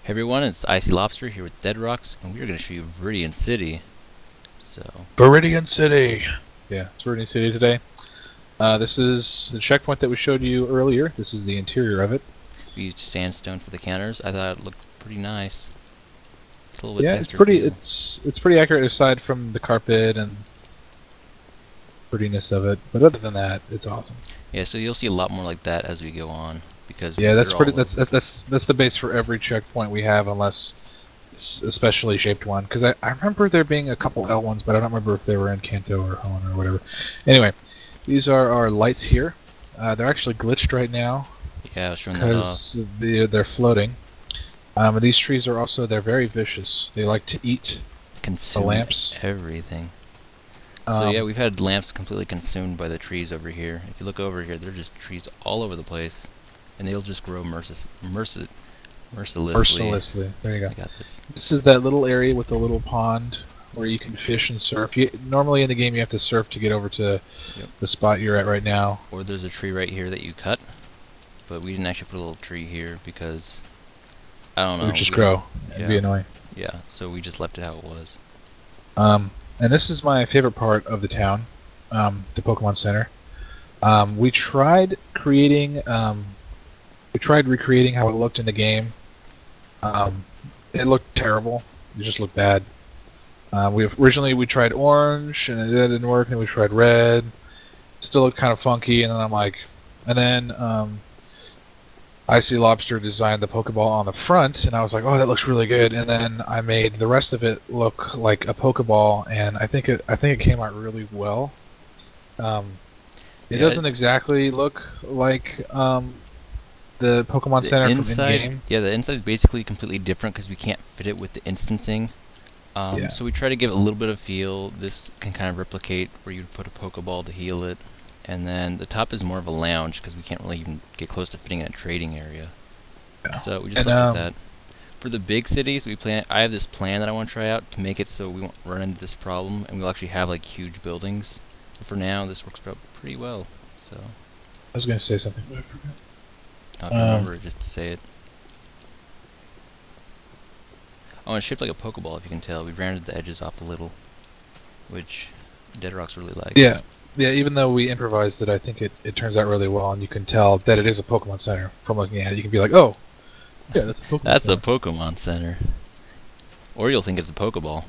Hey everyone, it's Icy Lobster here with Dead Rocks, and we're going to show you Viridian City. So, Viridian City. Yeah, it's Viridian City today. This is the checkpoint that we showed you earlier. This is the interior of it. we used sandstone for the counters. I thought it looked pretty nice. It's a little bit Yeah, texture feel. it's pretty accurate aside from the carpet and prettiness of it. But other than that, it's awesome. Yeah, so you'll see a lot more like that as we go on, because Yeah, they're all over. that's the base for every checkpoint we have, unless it's a specially shaped one. Because I remember there being a couple L ones, but I don't remember if they were in Kanto or Hone or whatever. Anyway, these are our lights here. They're actually glitched right now Yeah, I was showing that off. because they're floating. And these trees are also, they're very vicious. They like to eat the Consume lamps. everything. So yeah, Um, we've had lamps completely consumed by the trees over here. If you look over here, they're just trees all over the place, and they'll just grow mercilessly. Mercilessly. There you go. I got this. This is that little area with the little pond where you can fish and surf. Normally in the game you have to surf to get over to Yep. the spot you're at right now. Or there's a tree right here that you cut, but we didn't actually put a little tree here because I don't It would know. just grow. It'd be Yeah, annoying. yeah. So we just left it how it was. And this is my favorite part of the town, the Pokemon Center. We tried recreating how it looked in the game. It looked terrible. It just looked bad. We tried orange and it didn't work, and we tried red. Still looked kind of funky, and then Icy Lobster designed the Pokeball on the front, and I was like, oh, that looks really good. And then I made the rest of it look like a Pokeball, and I think it came out really well. Um, it Yeah, doesn't exactly look like the Pokemon the Center from inside. in-game. Yeah, the inside is basically completely different because we can't fit it with the instancing. Yeah. So we try to give it a little bit of feel. This can kind of replicate where you'd put a Pokeball to heal it. And then the top is more of a lounge because we can't really even get close to fitting in a trading area. Yeah. So we just And left it at that. For the big cities, I have this plan that I want to try out to make it so we won't run into this problem, and we'll actually have like huge buildings. But for now, this works out pretty well. So I was gonna say something, but I forgot. I'll have to remember it just to say it. Oh, it's shaped like a Pokeball, if you can tell. We rounded the edges off a little, which Dead Rocks really likes. Yeah. Yeah, even though we improvised it, I think it turns out really well, and you can tell that it is a Pokemon Center from looking at it. You can be like, oh, yeah, that's a Pokemon That's a Center. Pokemon Center. Or you'll think it's a Pokeball,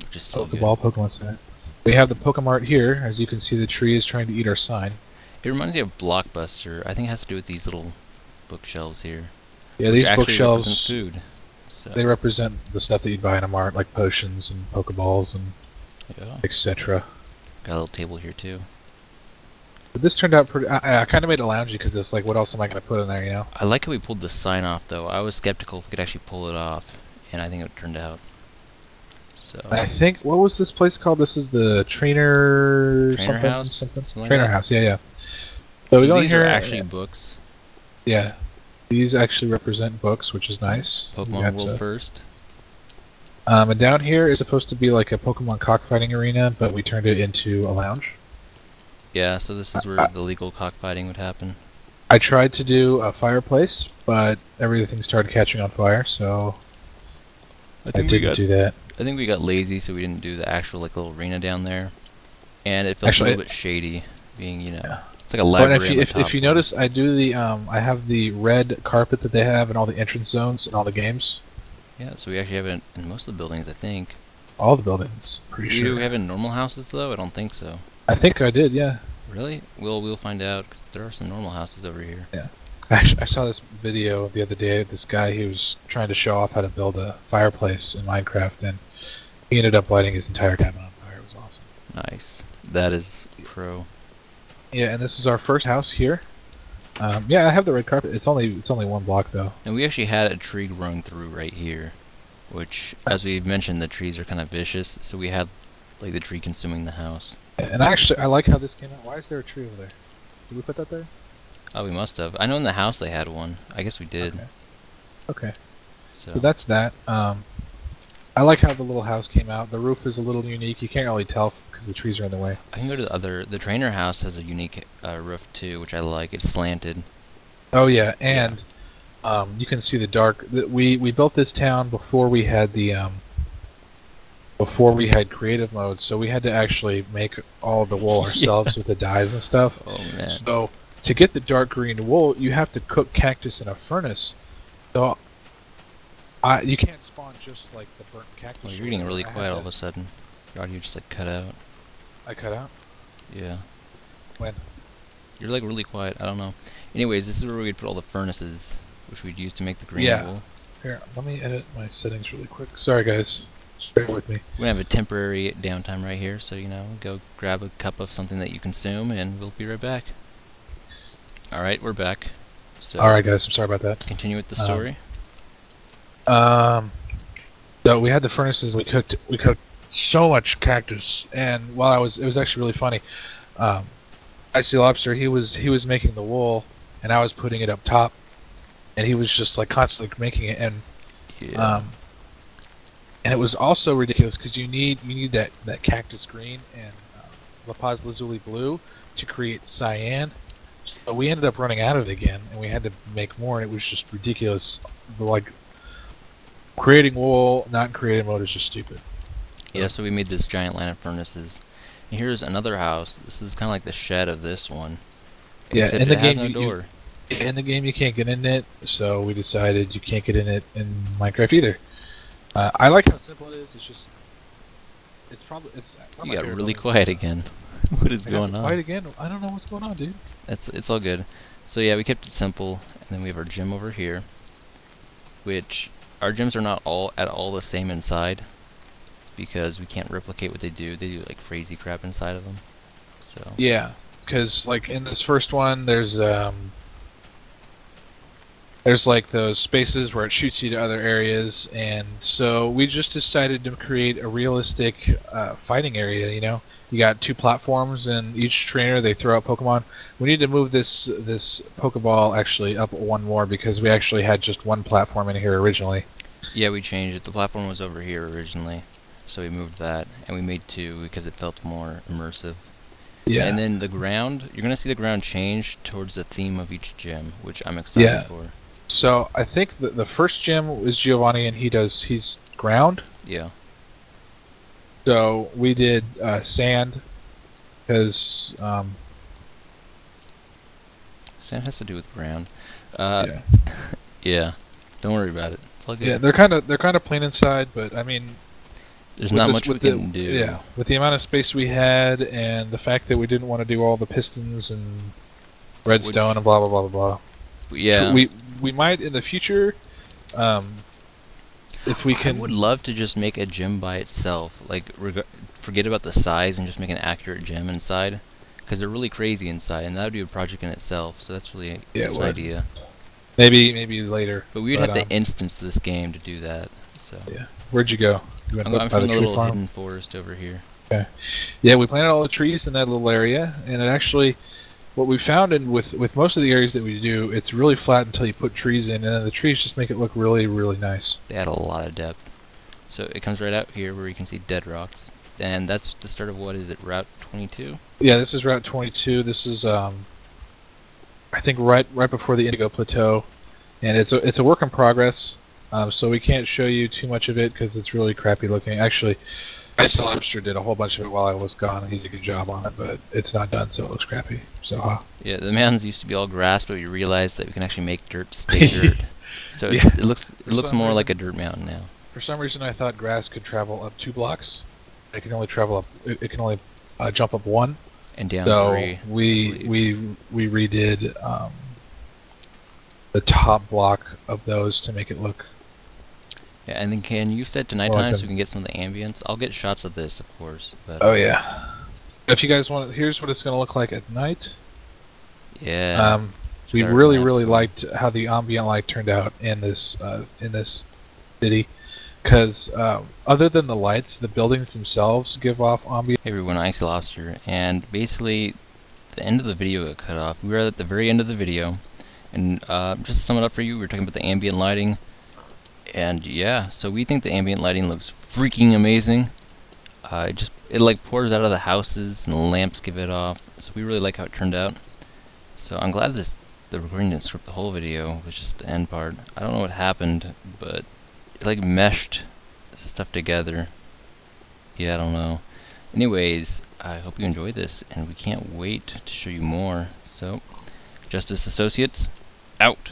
which is still good. Pokeball, Pokemon Center. We have the Pokemart here. As you can see, the tree is trying to eat our sign. It reminds me of Blockbuster. I think it has to do with these little bookshelves here, Yeah, which these actually represent bookshelves, food. So, they represent the stuff that you'd buy in a mart, like potions and Pokeballs and yeah. etc. Got a little table here too. But this turned out pretty. I kind of made it loungy because it's like, what else am I going to put in there, you know? I like how we pulled the sign off, though. I was skeptical if we could actually pull it off, and I think it turned out. So, I think, what was this place called? This is the Trainer House? something? Something like Trainer that? House, yeah, yeah. So we So go in these here. are actually books. Yeah, these actually represent books, which is nice. Pokemon World First. And down here is supposed to be like a Pokemon cockfighting arena, but we turned it into a lounge. Yeah, so this is where the legal cockfighting would happen. I tried to do a fireplace, but everything started catching on fire, so I didn't do that. I think we got lazy, so we didn't do the actual like little arena down there, and it felt Actually, a little bit shady, being yeah. it's like a But library on the top if you floor. notice, I do the I have the red carpet that they have in all the entrance zones in all the games, Yeah, so we actually have it in most of the buildings, I think. all the buildings. Pretty Do sure. we have it in normal houses though? I don't think so. I think I did, yeah. Really? We'll find out because there are some normal houses over here. Yeah. Actually, I saw this video the other day of this guy who was trying to show off how to build a fireplace in Minecraft, and he ended up lighting his entire cabin on fire. It was awesome. Nice. That is pro. Yeah, and this is our first house here. Yeah, I have the red carpet. It's only one block though. And we actually had a tree growing through right here, which, as we've mentioned, the trees are kind of vicious. So we had like the tree consuming the house. And actually, I like how this came out. Why is there a tree over there? Did we put that there? Oh, we must have. I know in the house they had one. I guess we did. Okay. Okay. So So that's that. I like how the little house came out. The roof is a little unique. You can't really tell because the trees are in the way. I can go to the other. The trainer house has a unique roof too, which I like. It's slanted. Oh yeah, and You can see the dark. We built this town before we had the before we had creative mode, so we had to actually make all of the wool Yeah. ourselves with the dyes and stuff. Oh man. So to get the dark green wool, you have to cook cactus in a furnace. So you can't spawn just like the burnt cactus. Well, or you're getting whatever. really quiet all of a sudden. Your audio just like cut out. I cut out. Yeah. When? You're like really quiet. I don't know. Anyways, this is where we'd put all the furnaces, which we'd use to make the green Yeah. wool. Here, let me edit my settings really quick. Sorry, guys. Just bear with me. We're gonna have a temporary downtime right here, so you know, go grab a cup of something that you consume, and we'll be right back. All right, we're back. So. All right, guys. I'm sorry about that. Continue with the story. So we had the furnaces. We cooked so much cactus, and while it was actually really funny. Icy Lobster, he was making the wool, and I was putting it up top, and he was just like constantly making it, and Yeah. and it was also ridiculous because you need that cactus green and La Paz Lazuli blue to create cyan. So we ended up running out of it again, and we had to make more, and it was just ridiculous. Like creating wool, not in creative mode, is just stupid. Yeah, so we made this giant line of furnaces. And here's another house. This is kind of like the shed of this one. Yeah, Except in the it has game no door. in the game you can't get in it, so we decided you can't get in it in Minecraft either. I like how simple it is. It's just it's. You got really quiet again. What is going on? Quiet again. I don't know what's going on, dude. It's all good. So yeah, we kept it simple, and then we have our gym over here, which our gyms are not all at all the same inside, because we can't replicate what they do. They do like crazy crap inside of them. So Yeah, because like in this first one, there's like those spaces where it shoots you to other areas, and so we just decided to create a realistic fighting area. You know, you got 2 platforms, and each trainer they throw out Pokemon. We need to move this Pokeball actually up 1 more because we actually had just 1 platform in here originally. yeah, we changed it. The platform was over here originally, so we moved that, and we made 2 because it felt more immersive. Yeah. And then the ground, you're gonna see the ground change towards the theme of each gym, which I'm excited for. So I think the first gym is Giovanni, and he's ground. Yeah. So we did sand because Sand has to do with ground. yeah. Yeah. Don't worry about it. It's all good. Yeah, they're kind of plain inside, but I mean, There's with not this- much we with the- can do. Yeah, with the amount of space we had and the fact that we didn't want to do all the pistons and redstone and blah blah blah blah blah. Yeah. We might in the future, if we can. I would love to just make a gym by itself. Like, forget about the size and just make an accurate gym inside. Because they're really crazy inside, and that would be a project in itself. So that's really that's an idea. Maybe later. But we would have to instance this game to do that. So Yeah. Where'd you go? You went I'm by from the tree little farm? hidden forest over here. Yeah, we planted all the trees in that little area, and it actually, what we found with most of the areas that we do, it's really flat until you put trees in, and then the trees just make it look really, really nice. They add a lot of depth. So it comes right out here where you can see dead rocks. And that's the start of, what is it, Route 22? Yeah, this is Route 22. This is, I think right before the Indigo Plateau, and it's a work in progress. So we can't show you too much of it because it's really crappy looking. Actually, Ice Lobster did a whole bunch of it while I was gone, and he did a good job on it, but it's not done, so it looks crappy. So, Yeah, the mountains used to be all grass, but we realized that we can actually make dirt stay dirt. So Yeah. it looks some more reason- like a dirt mountain now. for some reason, I thought grass could travel up 2 blocks. It can only travel up. It can only jump up 1. And down So 3. we redid the top block of those to make it look. Yeah, and then can you set to Like nighttime so them. we can get some of the ambience? I'll get shots of this, of course. But Oh yeah. If you guys want, here's what it's gonna look like at night. yeah. We got our really lamps going. liked how the ambient light turned out in this city, because other than the lights, the buildings themselves give off ambient. Hey everyone, Icy Lobster, and basically the end of the video got cut off. We were at the very end of the video, and just to sum it up for you, we were talking about the ambient lighting, and yeah, so we think the ambient lighting looks freaking amazing. It like pours out of the houses, and the lamps give it off, so we really like how it turned out. So I'm glad this the recording didn't script the whole video, it was just the end part. I don't know what happened, but it like meshed stuff together. Yeah, I don't know. Anyways, I hope you enjoy this, and we can't wait to show you more. So, Justice Associates, out!